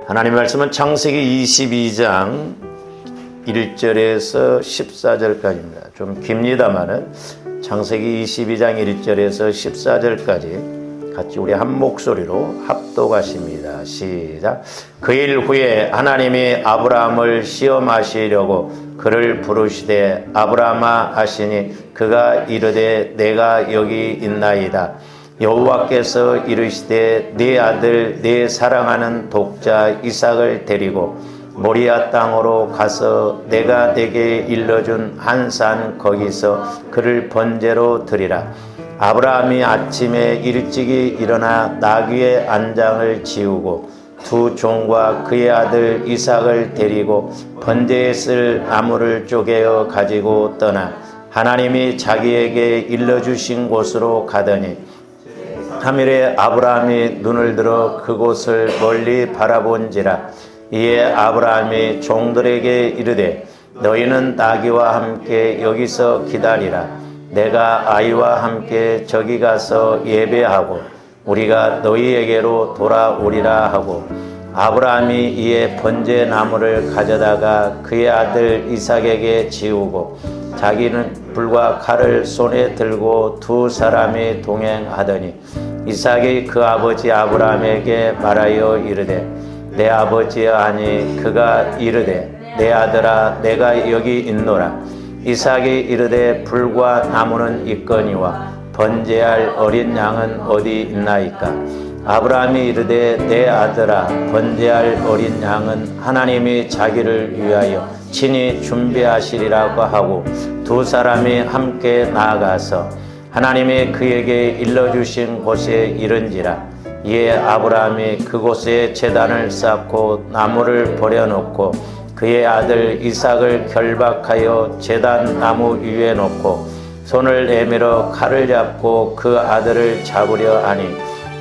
하나님 말씀은 창세기 22장 1절에서 14절까지입니다. 좀 깁니다만은 창세기 22장 1절에서 14절까지 같이 우리 한 목소리로 합독하십니다. 시작. 그 일 후에 하나님이 아브라함을 시험하시려고 그를 부르시되 아브라함아 하시니 그가 이르되 내가 여기 있나이다. 여호와께서 이르시되 네 아들 네 사랑하는 독자 이삭을 데리고 모리아 땅으로 가서 내가 네게 일러준 한 산 거기서 그를 번제로 드리라. 아브라함이 아침에 일찍이 일어나 나귀의 안장을 지우고 두 종과 그의 아들 이삭을 데리고 번제에 쓸 나무를 쪼개어 가지고 떠나 하나님이 자기에게 일러주신 곳으로 가더니 3일에 아브라함이 눈을 들어 그곳을 멀리 바라본지라. 이에 아브라함이 종들에게 이르되 너희는 나귀와 함께 여기서 기다리라. 내가 아이와 함께 저기 가서 예배하고 우리가 너희에게로 돌아오리라 하고 아브라함이 이에 번제 나무를 가져다가 그의 아들 이삭에게 지우고 자기는 불과 칼을 손에 들고 두 사람이 동행하더니 이삭이 그 아버지 아브라함에게 말하여 이르되 내 아버지여 하니 그가 이르되 내 아들아 내가 여기 있노라. 이삭이 이르되 불과 나무는 있거니와 번제할 어린 양은 어디 있나이까. 아브라함이 이르되 내 아들아 번제할 어린 양은 하나님이 자기를 위하여 친히 준비하시리라고 하고 두 사람이 함께 나아가서 하나님이 그에게 일러주신 곳에 이른지라. 이에 아브라함이 그곳에 제단을 쌓고 나무를 버려놓고 그의 아들 이삭을 결박하여 제단 나무 위에 놓고 손을 내밀어 칼을 잡고 그 아들을 잡으려 하니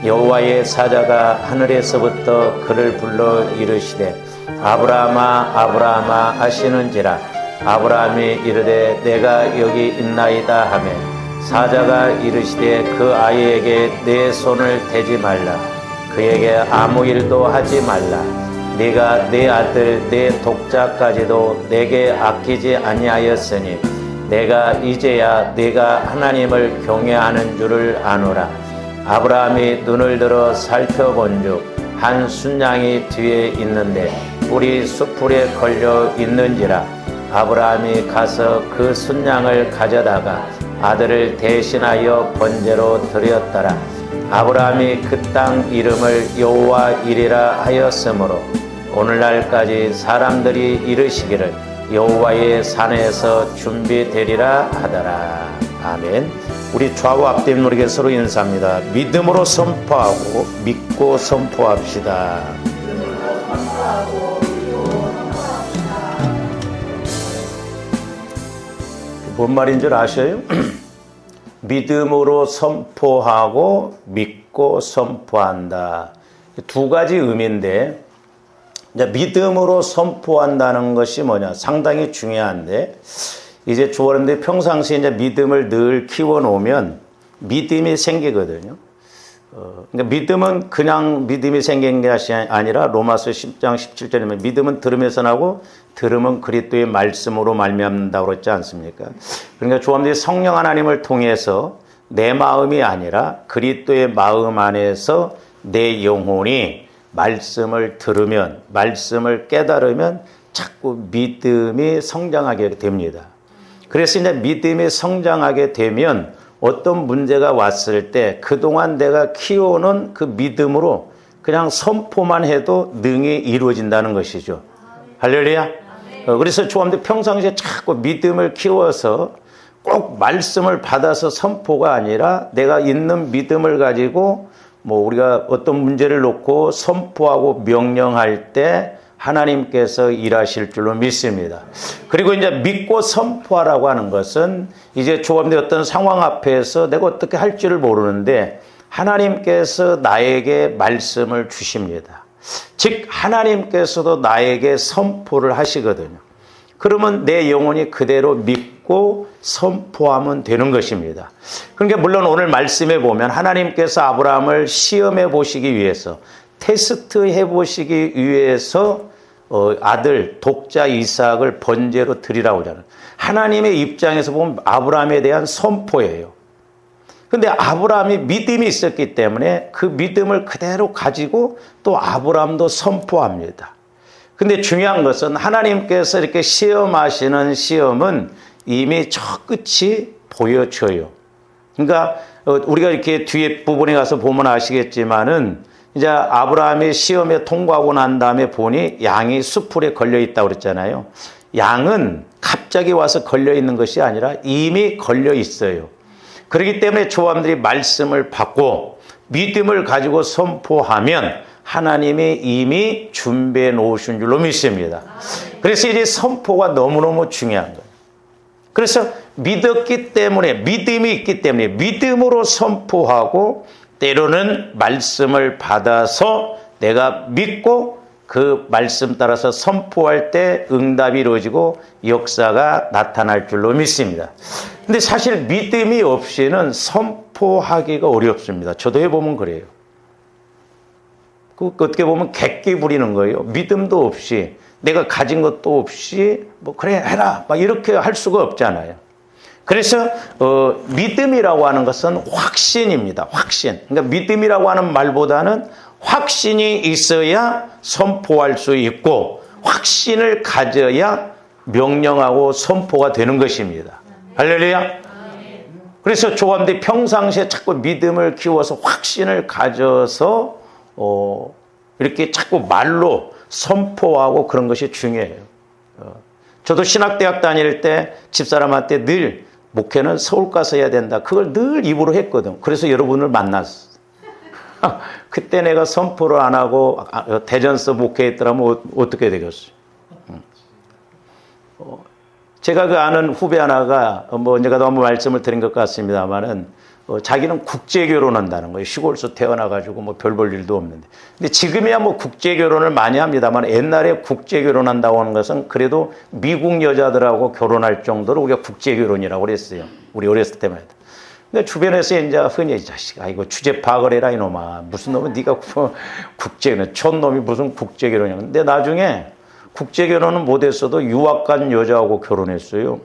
여호와의 사자가 하늘에서부터 그를 불러 이르시되 아브라함아 아브라함아 하시는지라. 아브라함이 이르되 내가 여기 있나이다 하매 사자가 이르시되 그 아이에게 내 손을 대지 말라. 그에게 아무 일도 하지 말라. 네가 내 아들 내 독자까지도 내게 아끼지 아니하였으니 내가 이제야 네가 하나님을 경외하는 줄을 아노라. 아브라함이 눈을 들어 살펴본즉 한 순양이 뒤에 있는데 뿔이 숯불에 걸려 있는지라. 아브라함이 가서 그 순양을 가져다가 아들을 대신하여 번제로 드렸더라. 아브라함이 그 땅 이름을 여호와 이리라 하였으므로 오늘날까지 사람들이 이르시기를 여호와의 산에서 준비되리라 하더라. 아멘. 우리 좌우 앞뒤 누리게 서로 인사합니다. 믿음으로 선포하고 믿고 선포합시다. 뭔 말인 줄 아셔요? 믿음으로 선포하고 믿고 선포한다. 두 가지 의미인데 이제 믿음으로 선포한다는 것이 뭐냐? 상당히 중요한데 이제 주어른데 평상시에 이제 믿음을 늘 키워놓으면 믿음이 생기거든요. 그러니까 믿음은 그냥 믿음이 생긴 게 아니라 로마서 10장 17절이면 믿음은 들음에서 나고 들음은 그리스도의 말씀으로 말미암는다고 그랬지 않습니까? 그러니까 주님들이 성령 하나님을 통해서 내 마음이 아니라 그리스도의 마음 안에서 내 영혼이 말씀을 들으면 말씀을 깨달으면 자꾸 믿음이 성장하게 됩니다. 그래서 이제 믿음이 성장하게 되면 어떤 문제가 왔을 때 그동안 내가 키워놓은 그 믿음으로 그냥 선포만 해도 능히 이루어진다는 것이죠. 할렐루야. 그래서 주님들 평상시에 자꾸 믿음을 키워서 꼭 말씀을 받아서 선포가 아니라 내가 있는 믿음을 가지고 우리가 어떤 문제를 놓고 선포하고 명령할 때 하나님께서 일하실 줄로 믿습니다. 그리고 이제 믿고 선포하라고 하는 것은 이제 조합된 어떤 상황 앞에서 내가 어떻게 할 줄을 모르는데 하나님께서 나에게 말씀을 주십니다. 즉 하나님께서도 나에게 선포를 하시거든요. 그러면 내 영혼이 그대로 믿고 선포하면 되는 것입니다. 그러니까 물론 오늘 말씀에 보면 하나님께서 아브라함을 시험해 보시기 위해서 테스트 해보시기 위해서 아들 독자 이삭을 번제로 드리라고 하잖아요. 하나님의 입장에서 보면 아브라함에 대한 선포예요. 근데 아브라함이 믿음이 있었기 때문에 그 믿음을 그대로 가지고 또 아브라함도 선포합니다. 근데 중요한 것은 하나님께서 이렇게 시험하시는 시험은 이미 저 끝이 보여져요. 그러니까 우리가 이렇게 뒤에 부분에 가서 보면 아시겠지만은 이제 아브라함이 시험에 통과하고 난 다음에 보니 양이 수풀에 걸려 있다고 그랬잖아요. 양은 갑자기 와서 걸려 있는 것이 아니라 이미 걸려 있어요. 그렇기 때문에 조함들이 말씀을 받고 믿음을 가지고 선포하면 하나님이 이미 준비해 놓으신 줄로 믿습니다. 그래서 이제 선포가 너무너무 중요한 거예요. 그래서 믿었기 때문에, 믿음이 있기 때문에 믿음으로 선포하고 때로는 말씀을 받아서 내가 믿고 그 말씀 따라서 선포할 때 응답이 이루어지고 역사가 나타날 줄로 믿습니다. 근데 사실 믿음이 없이는 선포하기가 어렵습니다. 저도 해보면 그래요. 어떻게 보면 객기 부리는 거예요. 믿음도 없이 내가 가진 것도 없이 뭐 그래 해라 막 이렇게 할 수가 없잖아요. 그래서 믿음이라고 하는 것은 확신입니다. 확신. 그러니까 믿음이라고 하는 말보다는 확신이 있어야 선포할 수 있고 확신을 가져야 명령하고 선포가 되는 것입니다. 할렐루야. 그래서 조함들이 평상시에 자꾸 믿음을 키워서 확신을 가져서 이렇게 자꾸 말로 선포하고 그런 것이 중요해요. 저도 신학대학 다닐 때 집사람한테 늘 목회는 서울 가서 해야 된다. 그걸 늘 입으로 했거든. 그래서 여러분을 만났어. 그때 내가 선포를 안 하고 대전서 목회했더라면 어떻게 되겠어요? 제가 그 아는 후배 하나가 제가 너무 말씀을 드린 것 같습니다만은 자기는 국제 결혼한다는 거예요. 시골에서 태어나가지고 별 볼 일도 없는데. 근데 지금이야 국제 결혼을 많이 합니다만 옛날에 국제 결혼한다고 하는 것은 그래도 미국 여자들하고 결혼할 정도로 우리가 국제 결혼이라고 그랬어요. 우리 어렸을 때만 해도. 근데 주변에서 이제 흔히 이 자식아 이거 주제 파악을 해라 이놈아. 무슨 놈은 네가 국제 결혼, 촌놈이 무슨 국제 결혼이야. 근데 나중에 국제 결혼은 못했어도 유학 간 여자하고 결혼했어요.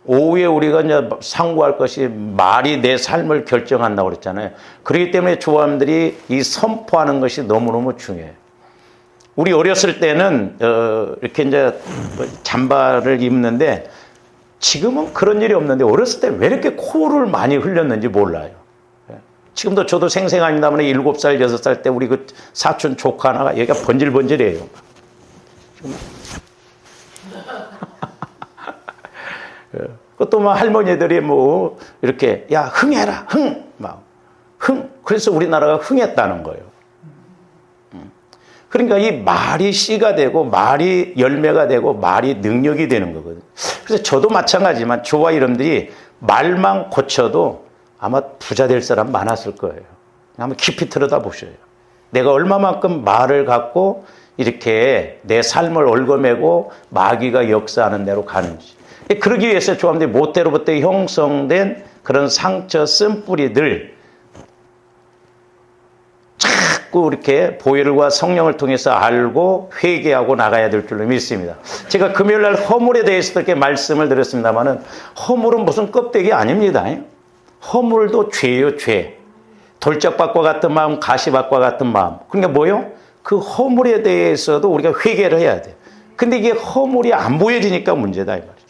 오후에 우리가 이제 상고할 것이 말이 내 삶을 결정한다고 그랬잖아요. 그렇기 때문에 조함들이 이 선포하는 것이 너무너무 중요해요. 우리 어렸을 때는 이렇게 이제 잠바를 입는데 지금은 그런 일이 없는데 어렸을 때 왜 이렇게 코를 많이 흘렸는지 몰라요. 지금도 저도 생생합니다만 7살, 6살 때 우리 그 사촌 조카 하나가 얘가 번질번질해요. 또 할머니들이 이렇게 야 흥해라 흥 그래서 우리나라가 흥했다는 거예요. 그러니까 이 말이 씨가 되고 말이 열매가 되고 말이 능력이 되는 거거든요. 그래서 저도 마찬가지지만 저와 이름들이 말만 고쳐도 아마 부자 될 사람 많았을 거예요. 한번 깊이 들여다보셔요. 내가 얼마만큼 말을 갖고 이렇게 내 삶을 얽어매고 마귀가 역사하는 대로 가는지. 그러기 위해서 조함들이 모태로부터 형성된 그런 상처 쓴뿌리들 자꾸 이렇게 보혈과 성령을 통해서 알고 회개하고 나가야 될 줄로 믿습니다. 제가 금요일날 허물에 대해서 이렇게 말씀을 드렸습니다만은 허물은 무슨 껍데기 아닙니다. 허물도 죄요, 죄. 돌짝밭과 같은 마음, 가시밭과 같은 마음. 그러니까 뭐요? 그 허물에 대해서도 우리가 회개를 해야 돼요. 근데 이게 허물이 안 보여지니까 문제다 이 말이죠.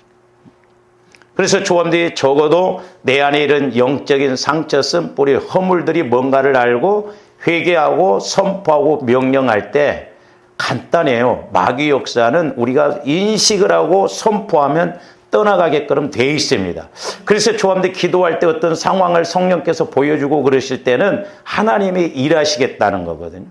그래서 조함들이 적어도 내 안에 이런 영적인 상처 쓴뿌리 허물들이 뭔가를 알고 회개하고 선포하고 명령할 때 간단해요. 마귀 역사는 우리가 인식을 하고 선포하면 떠나가게끔 돼 있습니다. 그래서 조함들이 기도할 때 어떤 상황을 성령께서 보여주고 그러실 때는 하나님이 일하시겠다는 거거든요.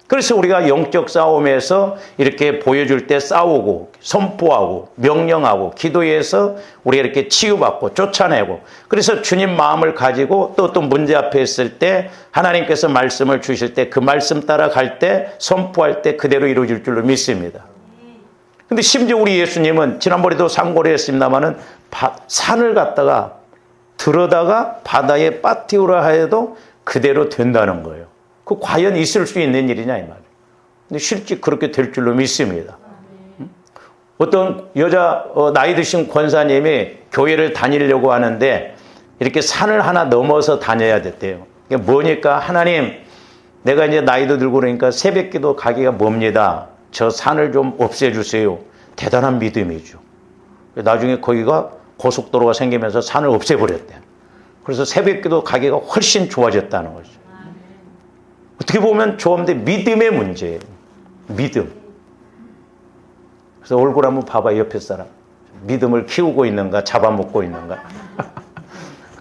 그래서 우리가 영적 싸움에서 이렇게 보여줄 때 싸우고 선포하고 명령하고 기도해서 우리가 이렇게 치유받고 쫓아내고 그래서 주님 마음을 가지고 또 어떤 문제 앞에 있을 때 하나님께서 말씀을 주실 때 그 말씀 따라갈 때 선포할 때 그대로 이루어질 줄로 믿습니다. 근데 심지어 우리 예수님은 지난번에도 상고를 했습니다마는 산을 갔다가 들어다가 바다에 빠뜨리라 해도 그대로 된다는 거예요. 그 과연 있을 수 있는 일이냐 이 말이에요. 근데 실제 그렇게 될 줄로 믿습니다. 어떤 여자 나이 드신 권사님이 교회를 다니려고 하는데 이렇게 산을 하나 넘어서 다녀야 됐대요. 이게 뭐니까 하나님 내가 이제 나이도 들고 그러니까 새벽기도 가기가 멉니다. 저 산을 좀 없애주세요. 대단한 믿음이죠. 나중에 거기가 고속도로가 생기면서 산을 없애버렸대요. 그래서 새벽기도 가기가 훨씬 좋아졌다는 거죠. 어떻게 보면 좋은데 믿음의 문제예요. 믿음. 그래서 얼굴 한번 봐봐 옆에 사람. 믿음을 키우고 있는가 잡아먹고 있는가.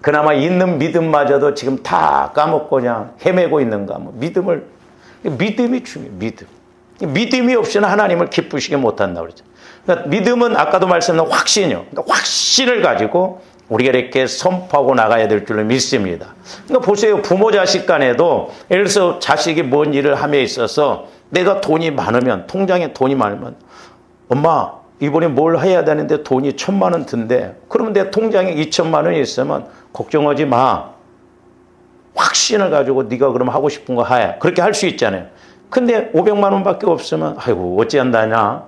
그나마 있는 믿음마저도 지금 다 까먹고 그냥 헤매고 있는가. 뭐 믿음이 중요해요. 믿음이 없이는 하나님을 기쁘시게 못한다고 그러죠. 그러니까 믿음은 아까도 말씀드린 확신이요. 그러니까 확신을 가지고 우리가 이렇게 선포하고 나가야 될 줄로 믿습니다. 그러니까 보세요. 부모 자식 간에도 예를 들어서 자식이 뭔 일을 함에 있어서 내가 돈이 많으면 통장에 돈이 많으면 엄마 이번에 뭘 해야 되는데 돈이 1,000만 원 든대. 그러면 내 통장에 2,000만 원이 있으면 걱정하지 마. 확신을 가지고 네가 그럼 하고 싶은 거 해. 그렇게 할 수 있잖아요. 근데 500만 원밖에 없으면 아이고 어찌한다냐.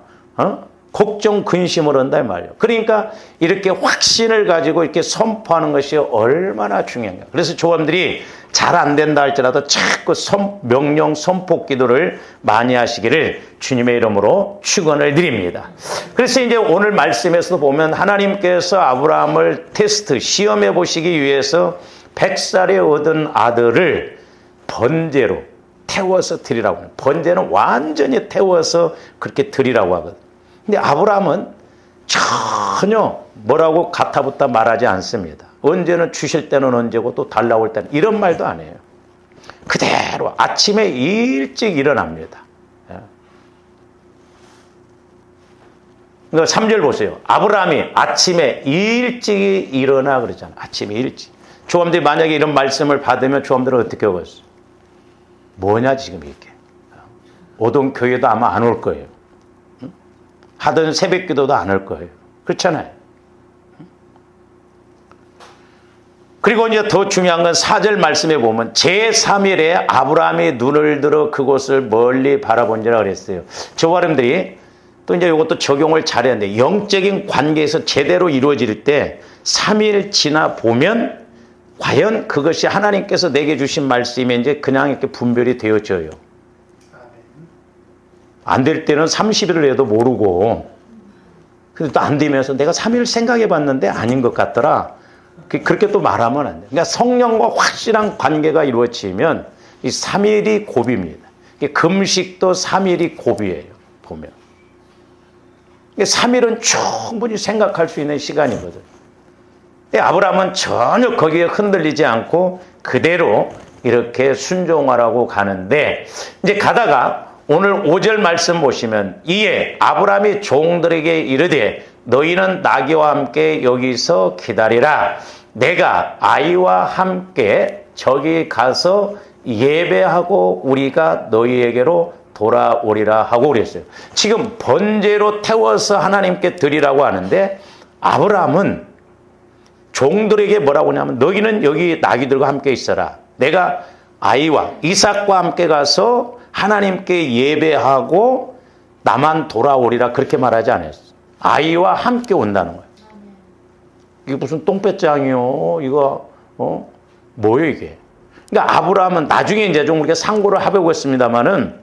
걱정 근심을 한다 이 말이에요. 그러니까 이렇게 확신을 가지고 이렇게 선포하는 것이 얼마나 중요한가. 그래서 조원들이 잘 안 된다 할지라도 자꾸 명령 선포 기도를 많이 하시기를 주님의 이름으로 축원을 드립니다. 그래서 이제 오늘 말씀에서도 보면 하나님께서 아브라함을 테스트 시험해 보시기 위해서 100살에 얻은 아들을 번제로 태워서 드리라고 해요. 번제는 완전히 태워서 그렇게 드리라고 하거든요. 근데 아브라함은 전혀 뭐라고 가타부타 말하지 않습니다. 언제는 주실 때는 언제고 또 달라고 할 때는 이런 말도 안 해요. 그대로 아침에 일찍 일어납니다. 그러니까 3절 보세요. 아브라함이 아침에 일찍 일어나 그러잖아요. 아침에 일찍. 조함들이 만약에 이런 말씀을 받으면 조함들은 어떻게 하겠어요? 뭐냐 지금 이렇게. 오던 교회도 아마 안 올 거예요. 하던 새벽 기도도 안 할 거예요. 그렇잖아요. 그리고 이제 더 중요한 건 4절 말씀에 보면 제3일에 아브라함이 눈을 들어 그곳을 멀리 바라본지라 그랬어요. 저와 여러분들이 또 이제 이것도 적용을 잘해야 되는데 영적인 관계에서 제대로 이루어질 때 3일 지나 보면 과연 그것이 하나님께서 내게 주신 말씀인지 그냥 이렇게 분별이 되어져요. 안 될 때는 30일을 해도 모르고 근데 또 안 되면서 내가 3일 생각해 봤는데 아닌 것 같더라. 그렇게 또 말하면 안 돼요. 그러니까 성령과 확실한 관계가 이루어지면 이 3일이 고비입니다. 금식도 3일이 고비예요. 보면. 3일은 충분히 생각할 수 있는 시간이거든요. 아브라함은 전혀 거기에 흔들리지 않고 그대로 이렇게 순종하라고 가는데 이제 가다가 오늘 5절 말씀 보시면 이에 아브라함이 종들에게 이르되 너희는 나귀와 함께 여기서 기다리라. 내가 아이와 함께 저기 가서 예배하고 우리가 너희에게로 돌아오리라 하고 그랬어요. 지금 번제로 태워서 하나님께 드리라고 하는데 아브라함은 종들에게 뭐라고 하냐면 너희는 여기 나귀들과 함께 있어라. 내가 아이와 이삭과 함께 가서 하나님께 예배하고 나만 돌아오리라 그렇게 말하지 않았어요. 아이와 함께 온다는 거예요. 이게 무슨 똥배짱이요? 이거 뭐예요 이게? 그러니까 아브라함은 나중에 이제 좀 우리가 상고를 해보겠습니다만은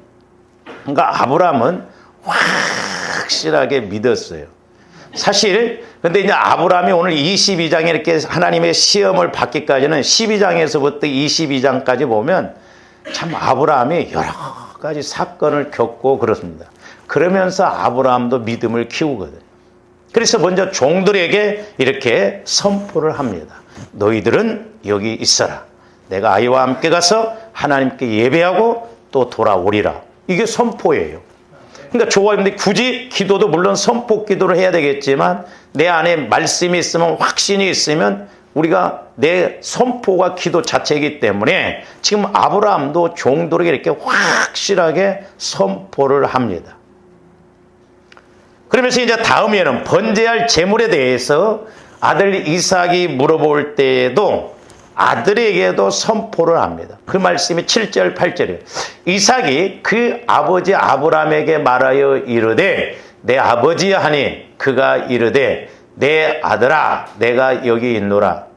그러니까 아브라함은 확실하게 믿었어요. 사실 근데 이제 아브라함이 오늘 22장에 이렇게 하나님의 시험을 받기까지는 12장에서부터 22장까지 보면 참 아브라함이 여러 가지 사건을 겪고 그렇습니다. 그러면서 아브라함도 믿음을 키우거든요. 그래서 먼저 종들에게 이렇게 선포를 합니다. 너희들은 여기 있어라. 내가 아이와 함께 가서 하나님께 예배하고 또 돌아오리라. 이게 선포예요. 그러니까 좋아하는데 굳이 기도도 물론 선포 기도를 해야 되겠지만 내 안에 말씀이 있으면 확신이 있으면 우리가 내 선포가 기도 자체이기 때문에 지금 아브라함도 종들에게 이렇게 확실하게 선포를 합니다. 그러면서 이제 다음에는 번제할 제물에 대해서 아들 이삭이 물어볼 때에도 아들에게도 선포를 합니다. 그 말씀이 7절 8절이에요. 이삭이 그 아버지 아브라함에게 말하여 이르되 내 아버지 하니 그가 이르되 내 아들아 내가 여기 있노라.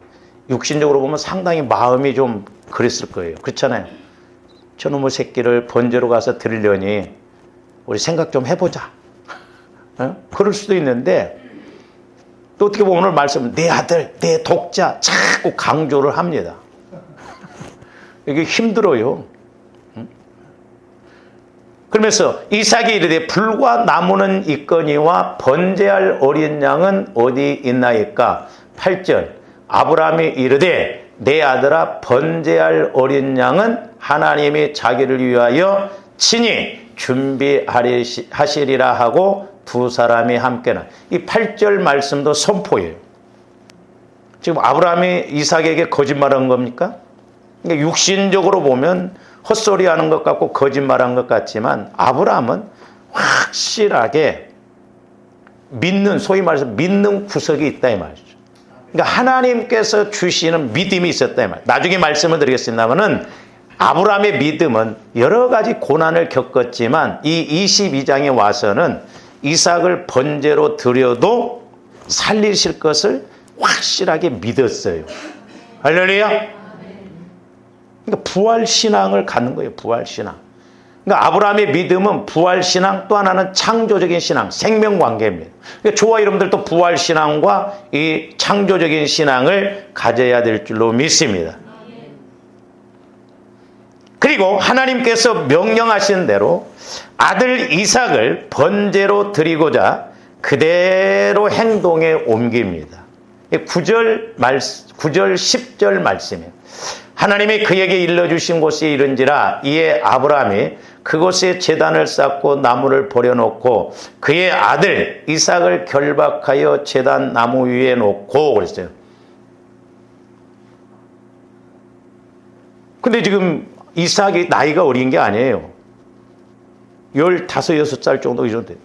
육신적으로 보면 상당히 마음이 좀 그랬을 거예요. 그렇잖아요. 저놈의 새끼를 번제로 가서 드리려니 우리 생각 좀 해보자. 그럴 수도 있는데 또 어떻게 보면 오늘 말씀은 내 아들, 내 독자 자꾸 강조를 합니다. 이게 힘들어요. 그러면서 이삭이 이르되 불과 나무는 있거니와 번제할 어린 양은 어디 있나이까? 8절 아브라함이 이르되 내 아들아 번제할 어린 양은 하나님이 자기를 위하여 친히 준비하시리라 하고 두 사람이 함께나. 이 8절 말씀도 선포예요. 지금 아브라함이 이삭에게 거짓말한 겁니까? 그러니까 육신적으로 보면 헛소리하는 것 같고 거짓말한 것 같지만 아브라함은 확실하게 믿는, 소위 말해서 믿는 구석이 있다 이 말이죠. 그러니까 하나님께서 주시는 믿음이 있었다 이 말. 나중에 말씀을 드리겠습니다만은 아브라함의 믿음은 여러 가지 고난을 겪었지만 이 22장에 와서는 이삭을 번제로 드려도 살리실 것을 확실하게 믿었어요. 할렐루야. 그러니까 부활신앙을 갖는 거예요. 부활신앙. 그러니까 아브라함의 믿음은 부활신앙, 또 하나는 창조적인 신앙, 생명관계입니다. 그러니까 저와 여러분들도 부활신앙과 이 창조적인 신앙을 가져야 될 줄로 믿습니다. 그리고 하나님께서 명령하신 대로 아들 이삭을 번제로 드리고자 그대로 행동에 옮깁니다. 9절 10절 말씀이에요. 하나님이 그에게 일러주신 곳에 이른지라 이에 아브라함이 그곳에 제단을 쌓고 나무를 버려놓고 그의 아들 이삭을 결박하여 제단 나무 위에 놓고 그랬어요. 근데 지금 이삭이 나이가 어린 게 아니에요. 15, 6살 정도 이런데.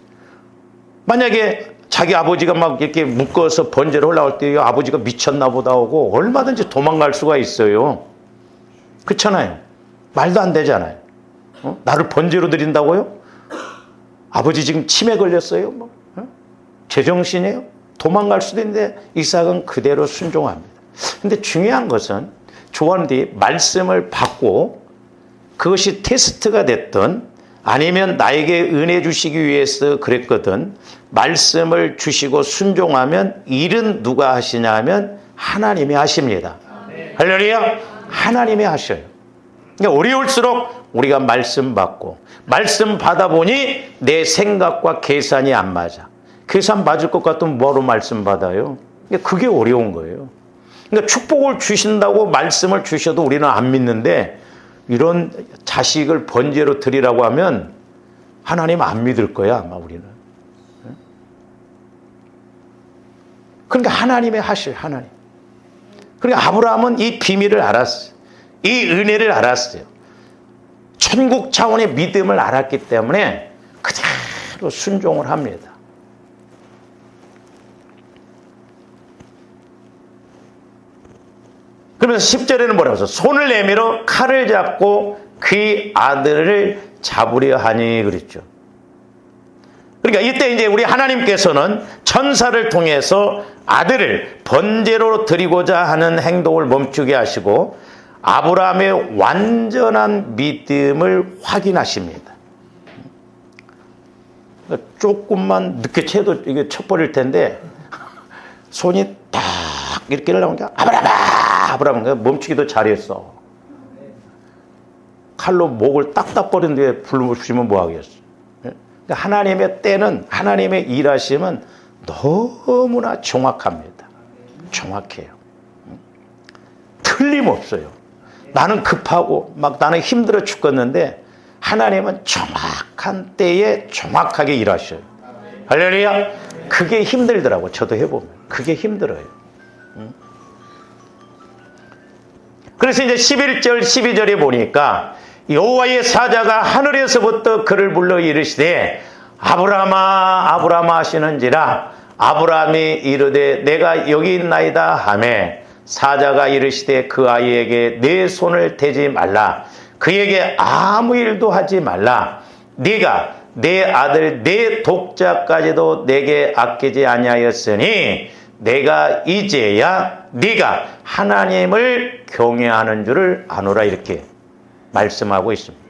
만약에 자기 아버지가 막 이렇게 묶어서 번제를 올라올 때 아버지가 미쳤나 보다 하고 얼마든지 도망갈 수가 있어요. 그렇잖아요. 말도 안 되잖아요. 나를 번제로 드린다고요? 아버지 지금 치매 걸렸어요? 뭐. 제정신이에요? 도망갈 수도 있는데 이삭은 그대로 순종합니다. 근데 중요한 것은 조언디 말씀을 받고 그것이 테스트가 됐든 아니면 나에게 은혜 주시기 위해서 그랬거든 말씀을 주시고 순종하면 일은 누가 하시냐 하면 하나님이 하십니다. 할렐루야. 하나님이 하셔요. 그러니까 어려울수록 우리가 말씀 받고 말씀 받아보니 내 생각과 계산이 안 맞아. 계산 맞을 것 같으면 뭐로 말씀 받아요? 그게 어려운 거예요. 그러니까 축복을 주신다고 말씀을 주셔도 우리는 안 믿는데 이런 자식을 번제로 드리라고 하면 하나님 안 믿을 거야 아마 우리는. 그러니까 하나님의 하실 하나님. 그러니까 아브라함은 이 비밀을 알았어요. 이 은혜를 알았어요. 천국 차원의 믿음을 알았기 때문에 그대로 순종을 합니다. 그러면서 10절에는 뭐라고 해서 손을 내밀어 칼을 잡고 그 아들을 잡으려 하니 그랬죠. 그러니까 이때 이제 우리 하나님께서는 천사를 통해서 아들을 번제로 드리고자 하는 행동을 멈추게 하시고 아브라함의 완전한 믿음을 확인하십니다. 조금만 늦게 채도 이게 쳐버릴 텐데 손이 딱 이렇게 나오니까 아브라함 멈추기도 잘했어. 칼로 목을 딱딱 버린데 불러주시면 뭐 하겠어. 그러니까 하나님의 때는 하나님의 일하심은 너무나 정확합니다. 정확해요. 틀림없어요. 나는 급하고 막 나는 힘들어 죽겠는데 하나님은 정확한 때에 정확하게 일하셔요. 할렐루야. 그게 힘들더라고. 저도 해보면 그게 힘들어요. 그래서 이제 11절 12절에 보니까 여호와의 사자가 하늘에서부터 그를 불러 이르시되 아브라함아 아브라함아 하시는지라 아브라함이 이르되 내가 여기 있나이다 하매 사자가 이르시되 그 아이에게 내 손을 대지 말라. 그에게 아무 일도 하지 말라. 네가 내 아들 내 독자까지도 내게 아끼지 아니하였으니 내가 이제야 네가 하나님을 경외하는 줄을 아노라. 이렇게 말씀하고 있습니다.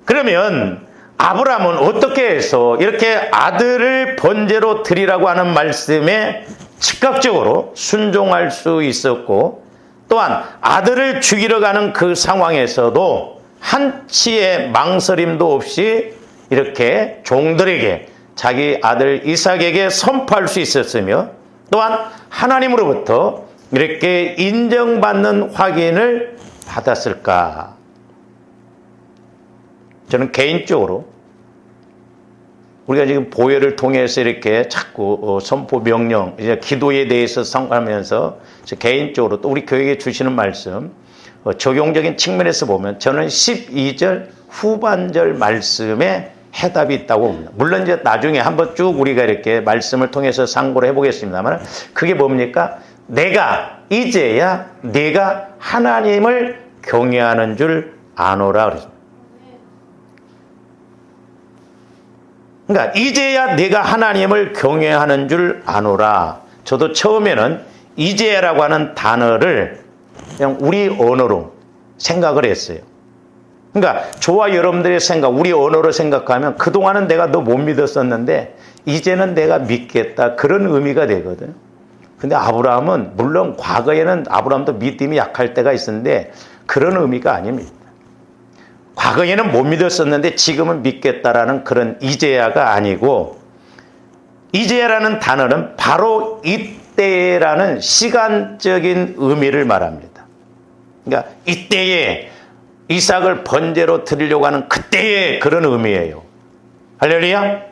그러면 아브라함은 어떻게 해서 이렇게 아들을 번제로 드리라고 하는 말씀에 즉각적으로 순종할 수 있었고, 또한 아들을 죽이러 가는 그 상황에서도 한치의 망설임도 없이 이렇게 종들에게 자기 아들 이삭에게 선포할 수 있었으며, 또한 하나님으로부터 이렇게 인정받는 확인을 받았을까? 저는 개인적으로 우리가 지금 보혈을 통해서 이렇게 자꾸 선포 명령, 이제 기도에 대해서 상담하면서 개인적으로 또 우리 교회에 주시는 말씀, 적용적인 측면에서 보면 저는 12절 후반절 말씀에 해답이 있다고 봅니다. 물론 이제 나중에 한번 쭉 우리가 이렇게 말씀을 통해서 상고를 해보겠습니다만, 그게 뭡니까? 내가 이제야 네가 하나님을 경외하는 줄 아노라 그랬습니다. 그러니까 이제야 내가 하나님을 경외하는 줄 아노라. 저도 처음에는 이제야라고 하는 단어를 그냥 우리 언어로 생각을 했어요. 그러니까 저와 여러분들의 생각, 우리 언어로 생각하면 그동안은 내가 너 못 믿었었는데 이제는 내가 믿겠다, 그런 의미가 되거든. 근데 아브라함은 물론 과거에는 아브라함도 믿음이 약할 때가 있었는데 그런 의미가 아닙니다. 과거에는 못 믿었었는데 지금은 믿겠다라는 그런 이제야가 아니고, 이제야라는 단어는 바로 이때라는 시간적인 의미를 말합니다. 그러니까 이때에 이삭을 번제로 드리려고 하는 그때의 그런 의미예요. 할렐루야.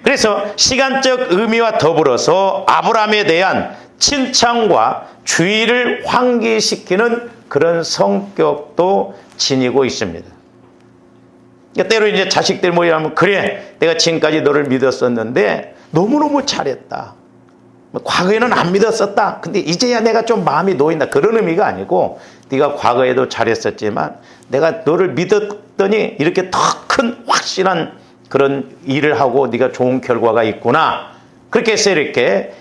그래서 시간적 의미와 더불어서 아브라함에 대한 칭찬과 주의를 환기시키는 그런 성격도 지니고 있습니다. 그러니까 때로 이제 자식들 모이라면, 그래, 내가 지금까지 너를 믿었었는데 너무너무 잘했다. 과거에는 안 믿었었다. 근데 이제야 내가 좀 마음이 놓인다. 그런 의미가 아니고, 네가 과거에도 잘했었지만 내가 너를 믿었더니 이렇게 더 큰 확실한 그런 일을 하고 네가 좋은 결과가 있구나. 그렇게 해서 이렇게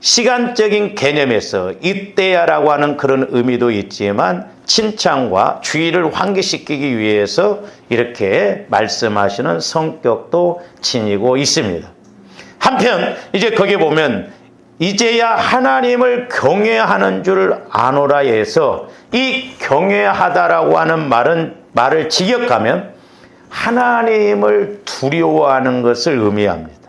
시간적인 개념에서 이때야라고 하는 그런 의미도 있지만 칭찬과 주의를 환기시키기 위해서 이렇게 말씀하시는 성격도 지니고 있습니다. 한편 이제 거기에 보면 이제야 하나님을 경외하는 줄 아노라에서 이 경외하다라고 하는 말을 직역하면 하나님을 두려워하는 것을 의미합니다.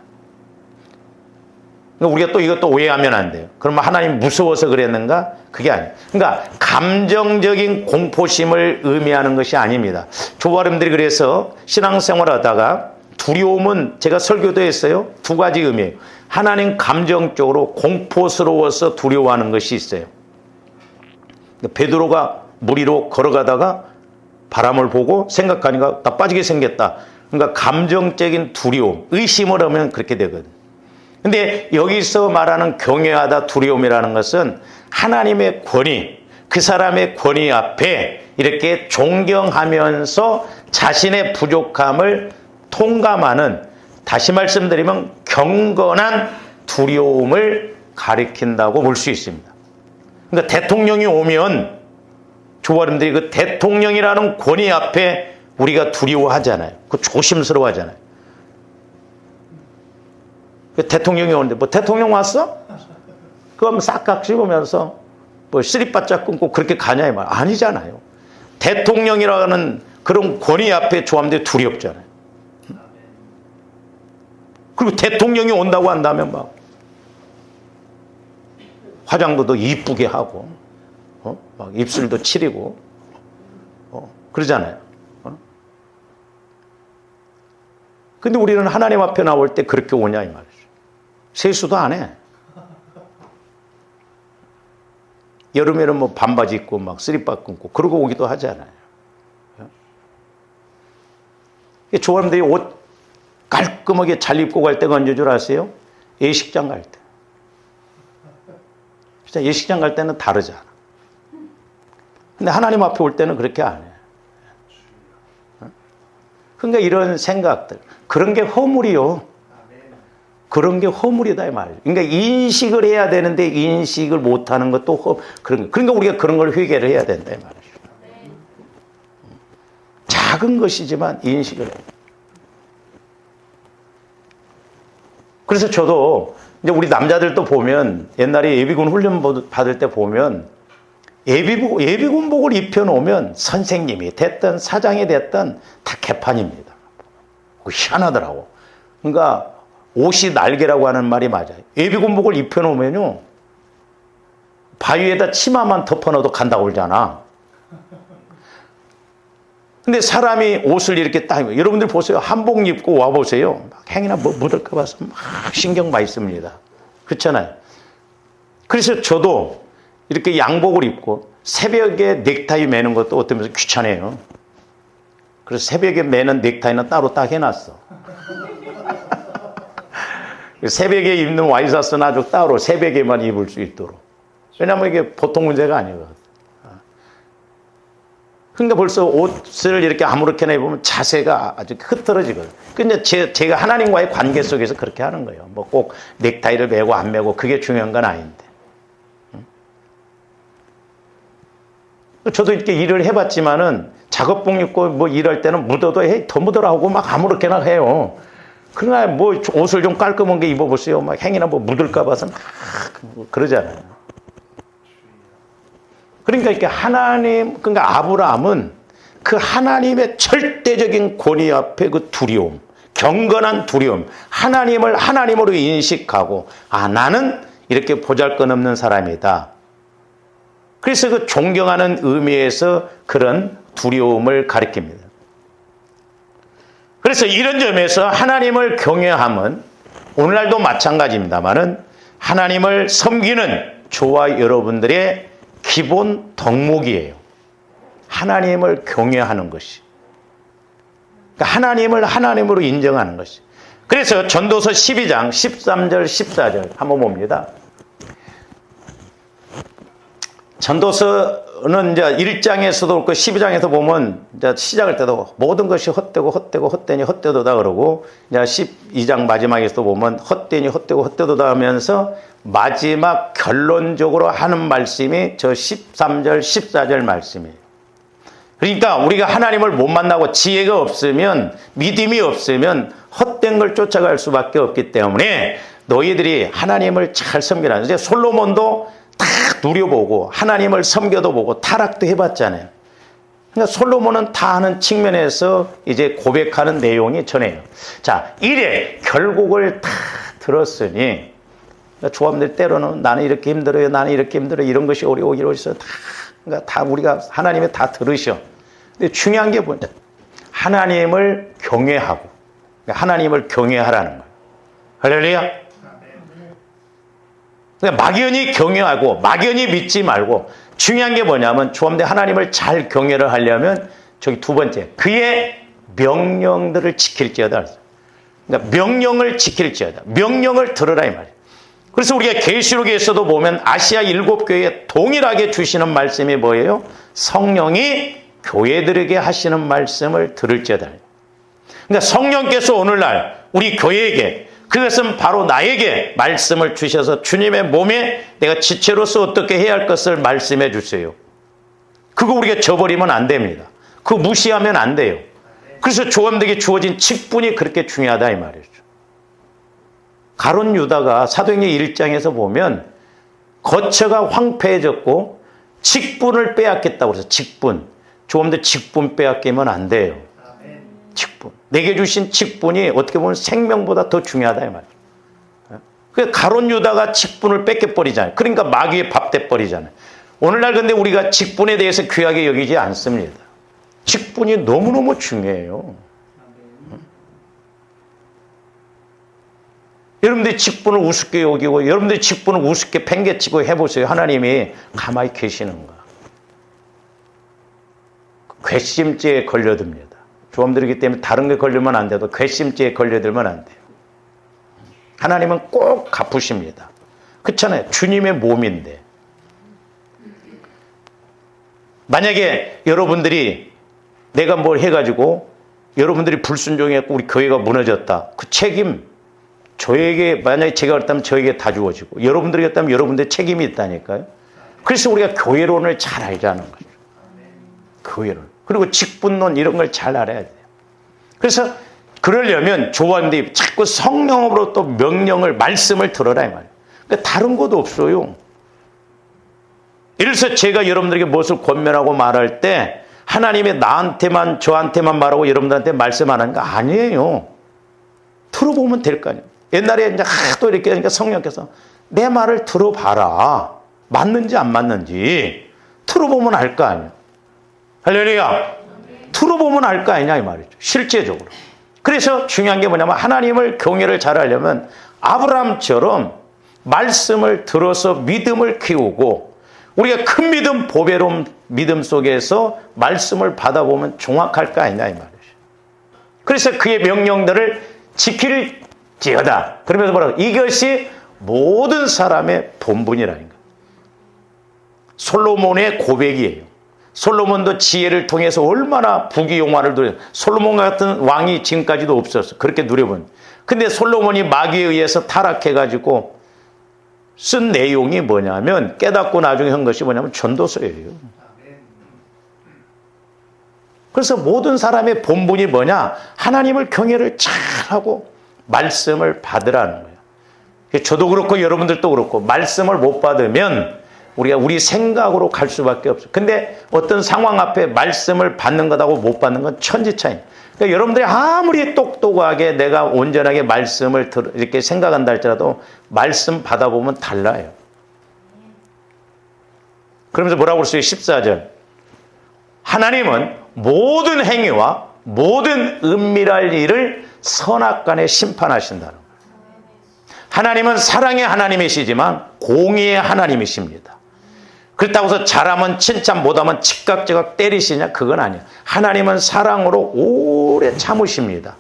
우리가 또 이것도 오해하면 안 돼요. 그러면 하나님 무서워서 그랬는가? 그게 아니에요. 그러니까 감정적인 공포심을 의미하는 것이 아닙니다. 조아름들이 그래서 신앙생활 하다가 두려움은 제가 설교도 했어요. 두 가지 의미예요. 하나님 감정적으로 공포스러워서 두려워하는 것이 있어요. 베드로가 물 위로 걸어가다가 바람을 보고 생각하니까 나 빠지게 생겼다. 그러니까 감정적인 두려움, 의심을 하면 그렇게 되거든. 근데 여기서 말하는 경외하다, 두려움이라는 것은 하나님의 권위, 그 사람의 권위 앞에 이렇게 존경하면서 자신의 부족함을 통감하는, 다시 말씀드리면 경건한 두려움을 가리킨다고 볼 수 있습니다. 그러니까 대통령이 오면 조아름들이 그 대통령이라는 권위 앞에 우리가 두려워하잖아요. 그 조심스러워하잖아요. 대통령이 오는데 뭐 대통령 왔어? 그럼 싹각 씹으면서 뭐 쓰리바짝 끊고 그렇게 가냐 이 말 아니잖아요. 대통령이라는 그런 권위 앞에 조함들이 두렵잖아요. 그리고 대통령이 온다고 한다면 막 화장도 더 이쁘게 하고 막 입술도 칠이고 그러잖아요. 근데 우리는 하나님 앞에 나올 때 그렇게 오냐 이 말이죠. 세수도 안 해. 여름에는 뭐 반바지 입고 막 쓰리바 끊고 그러고 오기도 하잖아요. 조합들이 옷 깔끔하게 잘 입고 갈 때가 언제 줄 아세요? 예식장 갈 때. 진짜 예식장 갈 때는 다르잖아. 근데 하나님 앞에 올 때는 그렇게 안 해. 그러니까 이런 생각들, 그런 게 허물이요. 그런 게 허물이다 이 말이에요. 그러니까 인식을 해야 되는데 인식을 못하는 것도 그러니까 우리가 그런 걸 회개를 해야 된다 이 말이에요. 작은 것이지만 인식을 해요. 그래서 저도 이제 우리 남자들도 보면 옛날에 예비군 훈련 받을 때 보면 예비군복을 입혀놓으면 선생님이 됐든 사장이 됐든 다 개판입니다. 희한하더라고. 그러니까 옷이 날개라고 하는 말이 맞아요. 예비군복을 입혀놓으면요, 바위에다 치마만 덮어놔도 간다고 그러잖아. 근데 사람이 옷을 이렇게 딱, 여러분들 보세요. 한복 입고 와보세요. 행이나 뭐 묻을까 봐서 막 신경 많이 씁니다. 그렇잖아요. 그래서 저도 이렇게 양복을 입고 새벽에 넥타이 매는 것도 어떤 면에서 귀찮아요. 그래서 새벽에 매는 넥타이는 따로 딱 해놨어. 새벽에 입는 와이셔츠는 아주 따로 새벽에만 입을 수 있도록. 왜냐하면 이게 보통 문제가 아니거든. 그러니까 벌써 옷을 이렇게 아무렇게나 입으면 자세가 아주 흐트러지거든. 근데 제가 하나님과의 관계 속에서 그렇게 하는 거예요. 뭐 꼭 넥타이를 매고 안 매고 그게 중요한 건 아닌데. 저도 이렇게 일을 해봤지만은 작업복 입고 뭐 일할 때는 묻어도 더 묻어라 하고 막 아무렇게나 해요. 그러나 뭐 옷을 좀 깔끔한 게 입어보세요. 막 행이나 뭐 묻을까 봐서 막 그러잖아요. 그러니까 이렇게 그러니까 아브라함은 그 하나님의 절대적인 권위 앞에 그 두려움, 경건한 두려움, 하나님을 하나님으로 인식하고, 나는 이렇게 보잘것없는 사람이다. 그래서 그 존경하는 의미에서 그런 두려움을 가리킵니다. 그래서 이런 점에서 하나님을 경외함은 오늘날도 마찬가지입니다만은 하나님을 섬기는 저와 여러분들의 기본 덕목이에요. 하나님을 경외하는 것이. 그러니까 하나님을 하나님으로 인정하는 것이. 그래서 전도서 12장 13절 14절 한번 봅니다. 전도서는 이제 1장에서도 그렇고 12장에서 보면 이제 시작할 때도 모든 것이 헛되니 헛되도다 그러고, 이제 12장 마지막에서도 보면 헛되니 헛되도다 하면서 마지막 결론적으로 하는 말씀이 저 13절 14절 말씀이에요. 그러니까 우리가 하나님을 못 만나고 지혜가 없으면, 믿음이 없으면 헛된 걸 쫓아갈 수밖에 없기 때문에 너희들이 하나님을 잘 섬기라. 이제 솔로몬도 다 누려보고 하나님을 섬겨도 보고 타락도 해봤잖아요. 그러니까 솔로몬은 다 하는 측면에서 이제 고백하는 내용이 전해요. 자, 이래 결국을 다 들었으니, 조합들 때로는 나는 이렇게 힘들어요, 나는 이렇게 힘들어요, 이런 것이 어려워, 이러고 있어요. 그러니까 다 우리가 하나님이 다 들으셔. 근데 중요한 게 뭐냐? 하나님을 경외하고, 그러니까 하나님을 경외하라는 거예요. 할렐루야. 그러니까 막연히 경외하고 막연히 믿지 말고, 중요한 게 뭐냐면 조합대 하나님을 잘 경외를 하려면 저기 두 번째, 그의 명령들을 지킬지어다. 그러니까 명령을 지킬지어다. 명령을 들으라 이 말이에요. 그래서 우리가 계시록에서도 보면 아시아 7교회에 동일하게 주시는 말씀이 뭐예요? 성령이 교회들에게 하시는 말씀을 들을지어다. 그러니까 성령께서 오늘날 우리 교회에게, 그것은 바로 나에게 말씀을 주셔서 주님의 몸에 내가 지체로서 어떻게 해야 할 것을 말씀해 주세요. 그거 우리가 저버리면 안 됩니다. 그거 무시하면 안 돼요. 그래서 조언되게 주어진 직분이 그렇게 중요하다 이 말이죠. 가룟 유다가 사도행전 1장에서 보면 거처가 황폐해졌고 직분을 빼앗겠다고 해서 직분. 조언들 직분 빼앗기면 안 돼요. 직분. 내게 주신 직분이 어떻게 보면 생명보다 더 중요하다 이 말이에요. 그러니까 가룟 유다가 직분을 뺏겨버리잖아요. 그러니까 마귀의 밥 돼버리잖아요. 오늘날 근데 우리가 직분에 대해서 귀하게 여기지 않습니다. 직분이 너무너무 중요해요. 여러분들이 직분을 우습게 여기고 여러분들이 직분을 우습게 팽개치고 해보세요. 하나님이 가만히 계시는가. 괘씸죄에 걸려듭니다. 조함들이기 때문에 다른 게 걸리면 안 돼도 괘씸죄에 걸려들면 안 돼요. 하나님은 꼭 갚으십니다. 그렇잖아요. 주님의 몸인데. 만약에 여러분들이 내가 뭘 해가지고 여러분들이 불순종했고 우리 교회가 무너졌다. 그 책임 저에게 만약에 제가 그랬다면 저에게 다 주어지고 여러분들이 했다면 여러분들의 책임이 있다니까요. 그래서 우리가 교회론을 잘 알자는 거죠. 교회론. 그리고 직분론 이런 걸 잘 알아야 돼요. 그래서 그러려면 조언들이 자꾸 성령으로 또 명령을 말씀을 들어라 이 말이에요. 그러니까 다른 것도 없어요. 이래서 제가 여러분들에게 무엇을 권면하고 말할 때 하나님이 나한테만 저한테만 말하고 여러분들한테 말씀 안 하는 거 아니에요. 들어보면 될 거 아니에요. 옛날에 이제 하도 이렇게 하니까 성령께서 내 말을 들어봐라. 맞는지 안 맞는지 들어보면 알 거 아니에요. 할렐루야. 들어보면 알 거 아니냐 이 말이죠. 실제적으로. 그래서 중요한 게 뭐냐면 하나님을 경외를 잘하려면 아브라함처럼 말씀을 들어서 믿음을 키우고 우리가 큰 믿음, 보배로운 믿음 속에서 말씀을 받아보면 정확할 거 아니냐 이 말이죠. 그래서 그의 명령들을 지킬지어다. 그러면서 뭐라고? 이것이 모든 사람의 본분이라는 거예요. 솔로몬의 고백이에요. 솔로몬도 지혜를 통해서 얼마나 부귀영화를 누려. 솔로몬 같은 왕이 지금까지도 없었어. 그렇게 누려본. 근데 솔로몬이 마귀에 의해서 타락해가지고 쓴 내용이 뭐냐면 깨닫고 나중에 한 것이 뭐냐면 전도서예요. 그래서 모든 사람의 본분이 뭐냐? 하나님을 경외를 잘하고 말씀을 받으라는 거예요. 저도 그렇고 여러분들도 그렇고 말씀을 못 받으면 우리가 우리 생각으로 갈 수밖에 없어요. 근데 어떤 상황 앞에 말씀을 받는 것하고 못 받는 건 천지차이입니다. 그러니까 여러분들이 아무리 똑똑하게 내가 온전하게 말씀을 이렇게 생각한다 할지라도 말씀 받아보면 달라요. 그러면서 뭐라고 그랬어요? 14절. 하나님은 모든 행위와 모든 은밀할 일을 선악간에 심판하신다는 거예요. 하나님은 사랑의 하나님이시지만 공의의 하나님이십니다. 그렇다고 해서 잘하면 칭찬 못하면 즉각즉각 때리시냐? 그건 아니에요. 하나님은 사랑으로 오래 참으십니다.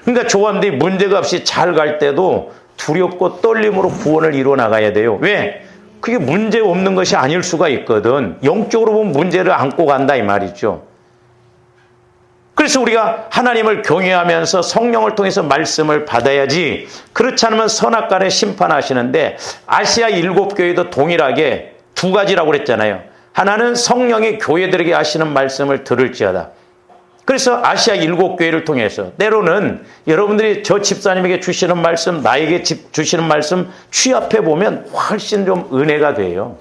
그러니까 조언들이 문제가 없이 잘 갈 때도 두렵고 떨림으로 구원을 이루어 나가야 돼요. 왜? 그게 문제 없는 것이 아닐 수가 있거든. 영적으로 보면 문제를 안고 간다 이 말이죠. 그래서 우리가 하나님을 경외하면서 성령을 통해서 말씀을 받아야지. 그렇지 않으면 선악간에 심판하시는데 아시아 7교회도 동일하게 두 가지라고 그랬잖아요. 하나는 성령이 교회들에게 하시는 말씀을 들을지어다. 그래서 아시아 7교회를 통해서 때로는 여러분들이 저 집사님에게 주시는 말씀, 나에게 주시는 말씀 취합해 보면 훨씬 좀 은혜가 돼요.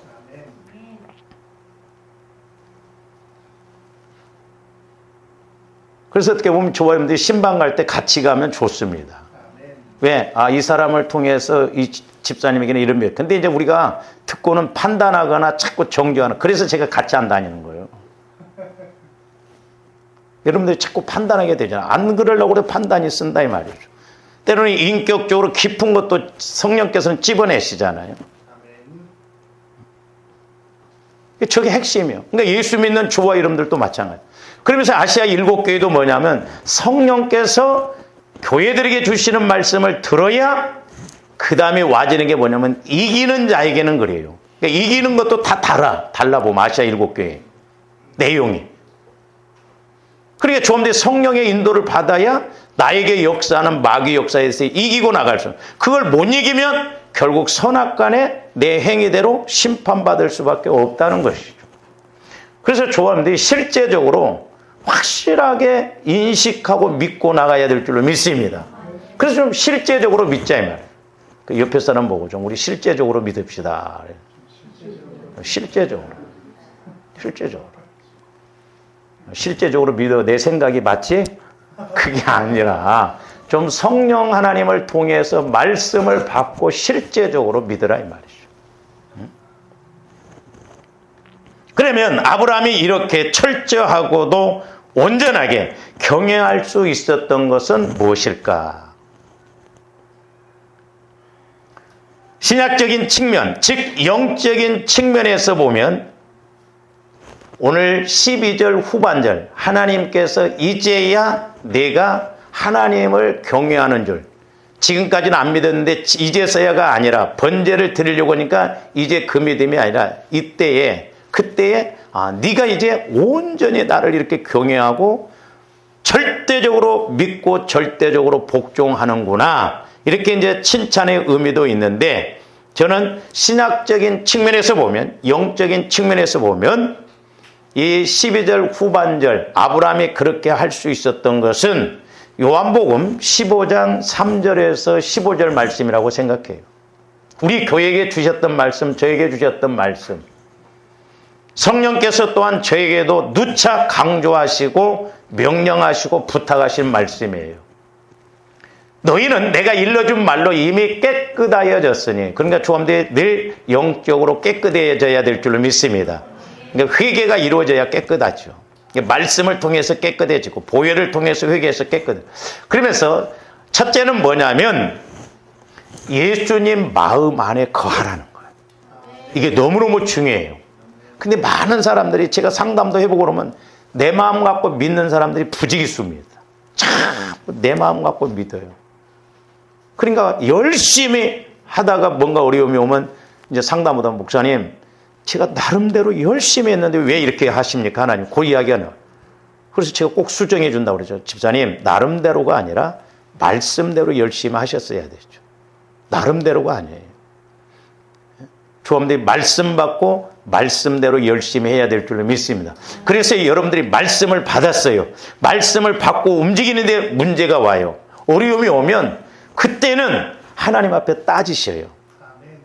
그래서 어떻게 보면 조화님들이 신방 갈 때 같이 가면 좋습니다. 왜? 이 사람을 통해서 이 집사님에게는 이런 몇. 근데 이제 우리가 듣고는 판단하거나 자꾸 정죄하는. 그래서 제가 같이 안 다니는 거예요. 여러분들이 자꾸 판단하게 되잖아요. 안 그러려고 그래 판단이 쓴다 이 말이죠. 때로는 인격적으로 깊은 것도 성령께서는 찝어내시잖아요. 저게 핵심이에요. 그러니까 예수 믿는 주와 이름들도 마찬가지. 그러면서 아시아 7교회도 뭐냐면 성령께서 교회들에게 주시는 말씀을 들어야 그 다음에 와지는 게 뭐냐면 이기는 자에게는 그래요. 그러니까 이기는 것도 다 달라 보면 아시아 7교회 내용이. 그러니까 좀 더 성령의 인도를 받아야 나에게 역사하는 마귀 역사에서 이기고 나갈 수. 그걸 못 이기면 결국 선악간에 내 행위대로 심판받을 수밖에 없다는 것이죠. 그래서 조합원들이 실제적으로 확실하게 인식하고 믿고 나가야 될 줄로 믿습니다. 그래서 좀 실제적으로 믿자 이 말이에요. 그 옆에 사람 보고 좀 우리 실제적으로 믿읍시다. 실제적으로 믿어 내 생각이 맞지? 그게 아니라 좀 성령 하나님을 통해서 말씀을 받고 실제적으로 믿으라 이 말이죠. 그러면 아브라함이 이렇게 철저하고도 온전하게 경외할 수 있었던 것은 무엇일까? 신약적인 측면, 즉 영적인 측면에서 보면 오늘 12절 후반절 하나님께서 이제야 내가 하나님을 경외하는 줄, 지금까지는 안 믿었는데 이제서야가 아니라 번제를 드리려고 하니까 이제 그 믿음이 아니라 그때에 네가 이제 온전히 나를 이렇게 경외하고 절대적으로 믿고 절대적으로 복종하는구나, 이렇게 이제 칭찬의 의미도 있는데, 저는 신학적인 측면에서 보면, 영적인 측면에서 보면 이 12절 후반절 아브라함이 그렇게 할 수 있었던 것은 요한복음 15장 3절에서 15절 말씀이라고 생각해요. 우리 교회에게 주셨던 말씀, 저에게 주셨던 말씀, 성령께서 또한 저에게도 누차 강조하시고 명령하시고 부탁하신 말씀이에요. 너희는 내가 일러준 말로 이미 깨끗하여졌으니, 그러니까 조함들이 늘 영적으로 깨끗해져야 될 줄로 믿습니다. 그러니까 회개가 이루어져야 깨끗하죠. 말씀을 통해서 깨끗해지고 보혈을 통해서 회개해서 깨끗해. 그러면서 첫째는 뭐냐면 예수님 마음 안에 거하라는 거예요. 이게 너무너무 중요해요. 근데 많은 사람들이, 제가 상담도 해보고 그러면 내 마음 갖고 믿는 사람들이 부지기수입니다. 참 내 마음 갖고 믿어요. 그러니까 열심히 하다가 뭔가 어려움이 오면 이제 상담보다 목사님, 제가 나름대로 열심히 했는데 왜 이렇게 하십니까 하나님? 그 이야기가 나와요. 그래서 제가 꼭 수정해 준다고 그러죠. 집사님, 나름대로가 아니라 말씀대로 열심히 하셨어야 되죠. 나름대로가 아니에요. 조함들이 말씀 받고 말씀대로 열심히 해야 될 줄로 믿습니다. 그래서 여러분들이 말씀을 받았어요. 말씀을 받고 움직이는데 문제가 와요. 어려움이 오면 그때는 하나님 앞에 따지셔요.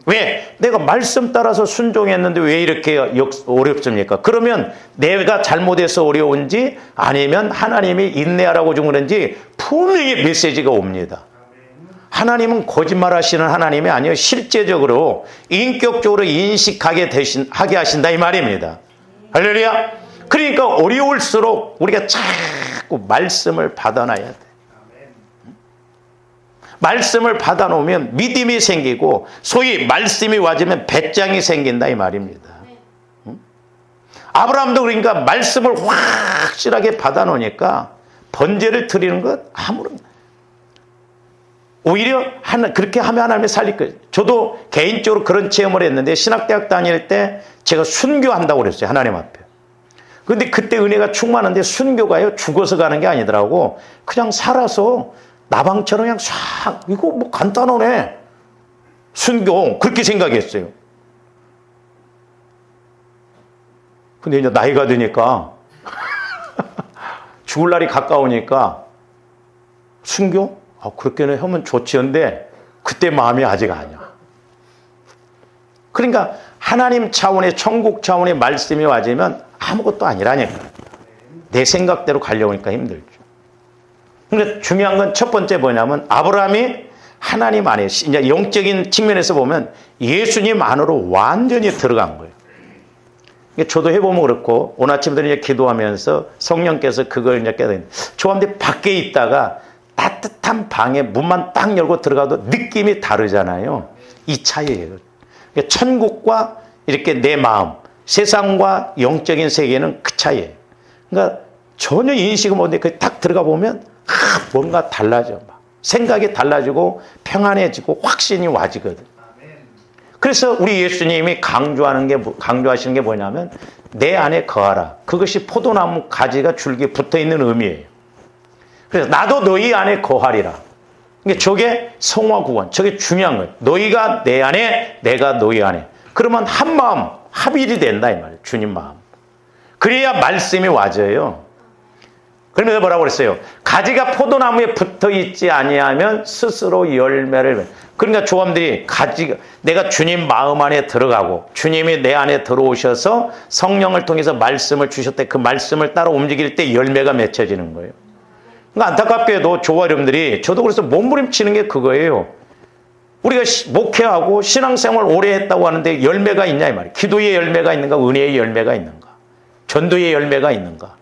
왜? 내가 말씀 따라서 순종했는데 왜 이렇게 어렵습니까? 그러면 내가 잘못해서 어려운지 아니면 하나님이 인내하라고 준 건지 분명히 메시지가 옵니다. 하나님은 거짓말하시는 하나님이 아니에요. 실제적으로 인격적으로 인식하게 하게 하신다 이 말입니다. 할렐루야. 그러니까 어려울수록 우리가 자꾸 말씀을 받아놔야 돼. 말씀을 받아놓으면 믿음이 생기고, 소위 말씀이 와지면 배짱이 생긴다 이 말입니다. 아브라함도 그러니까 말씀을 확실하게 받아놓으니까 번제를 드리는 것 아무런, 오히려 그렇게 하면 하나님이 살릴 거예요. 저도 개인적으로 그런 체험을 했는데, 신학대학 다닐 때 제가 순교한다고 그랬어요, 하나님 앞에. 근데 그때 은혜가 충만한데 순교가요 죽어서 가는 게 아니더라고. 그냥 살아서 나방처럼 그냥 싹, 이거 뭐 간단하네, 순교, 그렇게 생각했어요. 근데 이제 나이가 드니까 죽을 날이 가까우니까 순교? 그렇게는 하면 좋지는데 그때 마음이 아직 아니야. 그러니까 하나님 차원의, 천국 차원의 말씀이 와지면 아무것도 아니라니까. 내 생각대로 가려니까 힘들죠. 그러니까 중요한 건 첫 번째 뭐냐면 아브라함이 하나님 안에, 이제 영적인 측면에서 보면 예수님 안으로 완전히 들어간 거예요. 저도 해보면 그렇고, 오늘 아침부터 이제 기도하면서 성령께서 그걸 이제 깨닫는, 조함들이 밖에 있다가 따뜻한 방에 문만 딱 열고 들어가도 느낌이 다르잖아요. 이 차이예요. 천국과 이렇게 내 마음, 세상과 영적인 세계는 그 차이예요. 그러니까 전혀 인식을 못했는데 딱 들어가 보면 뭔가 달라져. 생각이 달라지고 평안해지고 확신이 와지거든. 그래서 우리 예수님이 강조하시는 게 뭐냐면 내 안에 거하라. 그것이 포도나무 가지가 줄기에 붙어있는 의미예요. 그래서 나도 너희 안에 거하리라. 그러니까 저게 성화구원, 저게 중요한 거예요. 너희가 내 안에, 내가 너희 안에. 그러면 한 마음, 합일이 된다 이 말이에요. 주님 마음. 그래야 말씀이 와져요. 그러면서 뭐라고 그랬어요? 가지가 포도나무에 붙어있지 아니하면 스스로 열매를. 그러니까 조함들이 내가 주님 마음 안에 들어가고 주님이 내 안에 들어오셔서 성령을 통해서 말씀을 주셨대. 그 말씀을 따라 움직일 때 열매가 맺혀지는 거예요. 그러니까 안타깝게도 저와 여러분들이, 저도 그래서 몸부림치는 게 그거예요. 우리가 목회하고 신앙생활 오래 했다고 하는데 열매가 있냐 이 말이에요. 기도의 열매가 있는가, 은혜의 열매가 있는가, 전도의 열매가 있는가.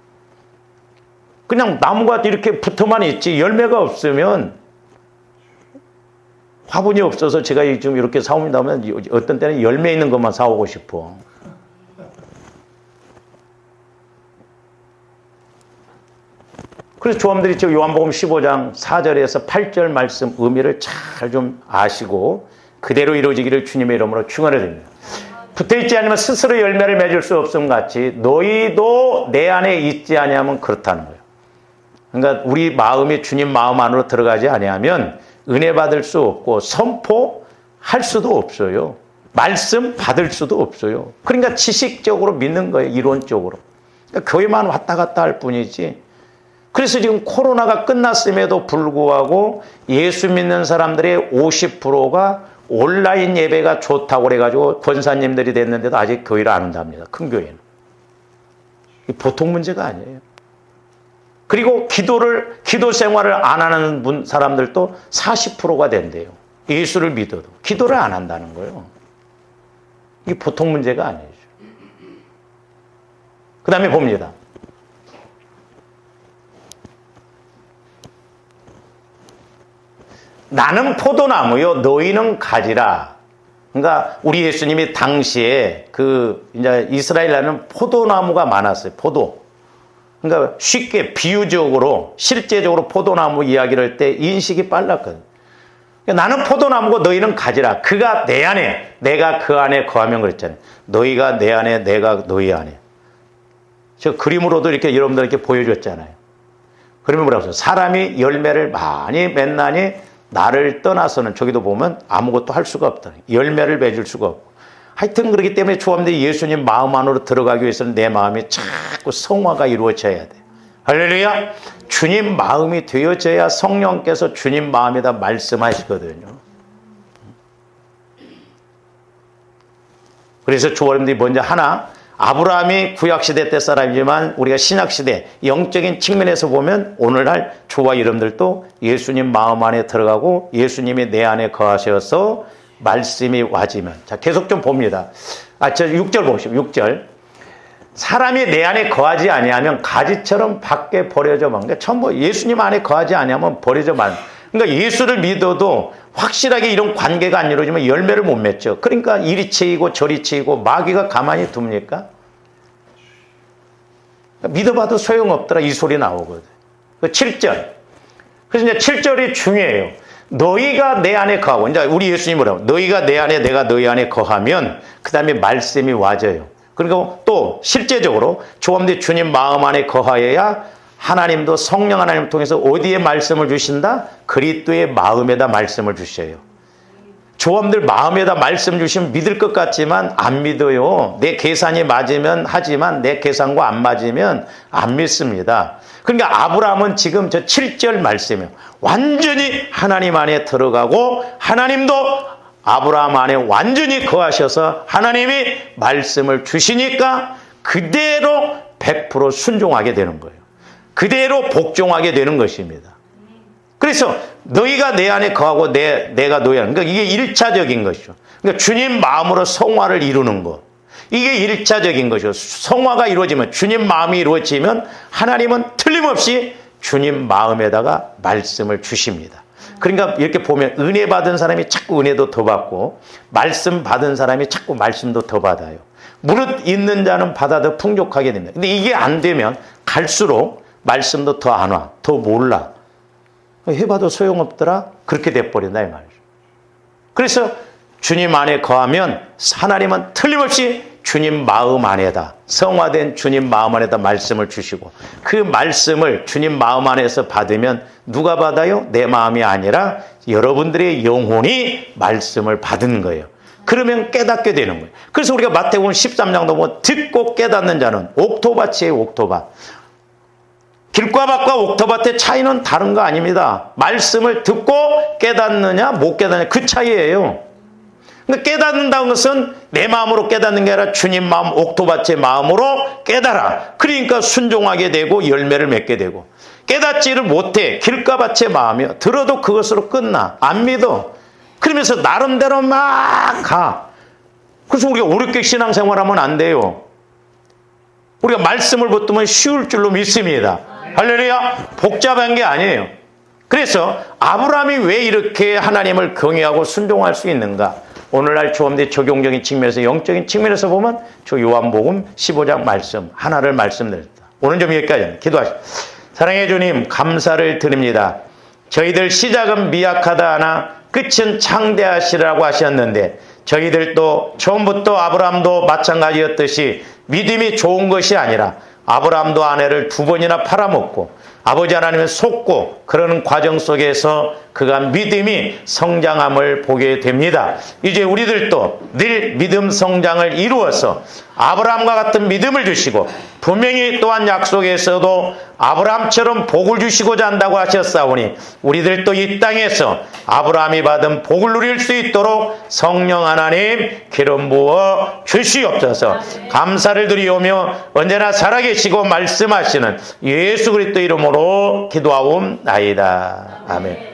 그냥 나무가 이렇게 붙어만 있지 열매가 없으면, 화분이 없어서 제가 지금 이렇게 사옵니다 하면 어떤 때는 열매 있는 것만 사오고 싶어. 그래서 조함들이 저 요한복음 15장 4절에서 8절 말씀 의미를 잘 좀 아시고 그대로 이루어지기를 주님의 이름으로 축원을 드립니다. 붙어있지 않으면 스스로 열매를 맺을 수 없음 같이 너희도 내 안에 있지 아니하면 그렇다는 거예요. 그러니까 우리 마음이 주님 마음 안으로 들어가지 아니하면 은혜 받을 수 없고 선포할 수도 없어요. 말씀 받을 수도 없어요. 그러니까 지식적으로 믿는 거예요. 이론적으로. 그러니까 교회만 왔다 갔다 할 뿐이지. 그래서 지금 코로나가 끝났음에도 불구하고 예수 믿는 사람들의 50%가 온라인 예배가 좋다고 그래가지고 권사님들이 됐는데도 아직 교회를 안 온답니다. 큰 교회는. 보통 문제가 아니에요. 그리고 기도 생활을 안 하는 사람들도 40%가 된대요. 예수를 믿어도. 기도를 안 한다는 거예요. 이게 보통 문제가 아니죠. 그 다음에 봅니다. 나는 포도나무요, 너희는 가지라. 그러니까 우리 예수님이 당시에 이제 이스라엘에는 포도나무가 많았어요. 포도. 그러니까 쉽게 비유적으로 실제적으로 포도나무 이야기를 할 때 인식이 빨랐거든. 그러니까 나는 포도나무고 너희는 가지라. 그가 내 안에, 내가 그 안에 거하면 그랬잖아요. 너희가 내 안에, 내가 너희 안에. 저 그림으로도 이렇게 여러분들에게 보여줬잖아요. 그러면 뭐라고 했어요? 사람이 열매를 많이 맺나니 나를 떠나서는 저기도 보면 아무것도 할 수가 없다. 열매를 맺을 수가 없고. 하여튼 그렇기 때문에 조함들이 예수님 마음 안으로 들어가기 위해서는 내 마음이 자꾸 성화가 이루어져야 돼. 할렐루야. 주님 마음이 되어져야 성령께서 주님 마음에다 말씀하시거든요. 그래서 조함들이 먼저 하나, 아브라함이 구약시대 때 사람이지만 우리가 신약시대 영적인 측면에서 보면 오늘날 저와 여러분들도 예수님 마음 안에 들어가고 예수님이 내 안에 거하셔서 말씀이 와지면. 자, 계속 좀 봅니다. 저 6절 보십시오. 6절. 사람이 내 안에 거하지 아니하면 가지처럼 밖에 버려져 만. 그러니까 전부 예수님 안에 거하지 아니하면 버려져 만. 그러니까 예수를 믿어도 확실하게 이런 관계가 안 이루어지면 열매를 못 맺죠. 그러니까 이리 치이고 저리 치이고 마귀가 가만히 둡니까? 믿어봐도 소용없더라 이 소리 나오거든. 7절. 그래서 이제 7절이 중요해요. 너희가 내 안에 거하고, 이제 우리 예수님이 뭐라고? 너희가 내 안에 내가 너희 안에 거하면 그 다음에 말씀이 와져요. 그리고 또 실제적으로 조함대 주님 마음 안에 거하여야 하나님도 성령 하나님을 통해서 어디에 말씀을 주신다? 그리스도의 마음에다 말씀을 주셔요. 조함들 마음에다 말씀 주시면 믿을 것 같지만 안 믿어요. 내 계산이 맞으면 하지만 내 계산과 안 맞으면 안 믿습니다. 그러니까 아브라함은 지금 저 7절 말씀이에요. 완전히 하나님 안에 들어가고 하나님도 아브라함 안에 완전히 거하셔서 하나님이 말씀을 주시니까 그대로 100% 순종하게 되는 거예요. 그대로 복종하게 되는 것입니다. 그래서 너희가 내 안에 거하고 내가 너희 안에, 그러니까 이게 1차적인 것이죠. 그러니까 주님 마음으로 성화를 이루는 것. 이게 1차적인 것이죠. 성화가 이루어지면, 주님 마음이 이루어지면 하나님은 틀림없이 주님 마음에다가 말씀을 주십니다. 그러니까 이렇게 보면 은혜 받은 사람이 자꾸 은혜도 더 받고 말씀 받은 사람이 자꾸 말씀도 더 받아요. 무릇 있는 자는 받아 더 풍족하게 됩니다. 근데 이게 안 되면 갈수록 말씀도 더 안 와, 더 몰라. 해봐도 소용없더라? 그렇게 돼버린다 이 말이죠. 그래서 주님 안에 거하면 하나님은 틀림없이 주님 마음 안에다, 성화된 주님 마음 안에다 말씀을 주시고 그 말씀을 주님 마음 안에서 받으면 누가 받아요? 내 마음이 아니라 여러분들의 영혼이 말씀을 받은 거예요. 그러면 깨닫게 되는 거예요. 그래서 우리가 마태복음 13장도 보면 듣고 깨닫는 자는 옥토밭이에요. 옥토밭. 길과 밭과 옥토밭의 차이는 다른 거 아닙니다. 말씀을 듣고 깨닫느냐 못 깨닫느냐 그 차이예요. 그러니까 깨닫는다는 것은 내 마음으로 깨닫는 게 아니라 주님 마음 옥토밭의 마음으로 깨달아. 그러니까 순종하게 되고 열매를 맺게 되고, 깨닫지를 못해 길과 밭의 마음이요. 들어도 그것으로 끝나. 안 믿어. 그러면서 나름대로 막 가. 그래서 우리가 어렵게 신앙생활하면 안 돼요. 우리가 말씀을 붙들면 쉬울 줄로 믿습니다. 할렐루야. 복잡한 게 아니에요. 그래서 아브라함이 왜 이렇게 하나님을 경외하고 순종할 수 있는가? 오늘날 조함대 적용적인 측면에서 영적인 측면에서 보면 저 요한복음 15장 말씀 하나를 말씀드렸다. 오늘 좀 여기까지 기도하시죠. 사랑해 주님, 감사를 드립니다. 저희들 시작은 미약하다 하나 끝은 창대하시라고 하셨는데 저희들도 처음부터 아브라함도 마찬가지였듯이 믿음이 좋은 것이 아니라 아브라함도 아내를 2번이나 팔아먹고 아버지 하나님을 속고 그러는 과정 속에서 그가 믿음이 성장함을 보게 됩니다. 이제 우리들도 늘 믿음 성장을 이루어서 아브라함과 같은 믿음을 주시고 분명히 또한 약속에서도 아브라함처럼 복을 주시고자 한다고 하셨사오니 우리들도 이 땅에서 아브라함이 받은 복을 누릴 수 있도록 성령 하나님 기름 부어 주시옵소서. 감사를 드리오며 언제나 살아계시고 말씀하시는 예수 그리스도 이름으로 기도하옵나이다. 아멘.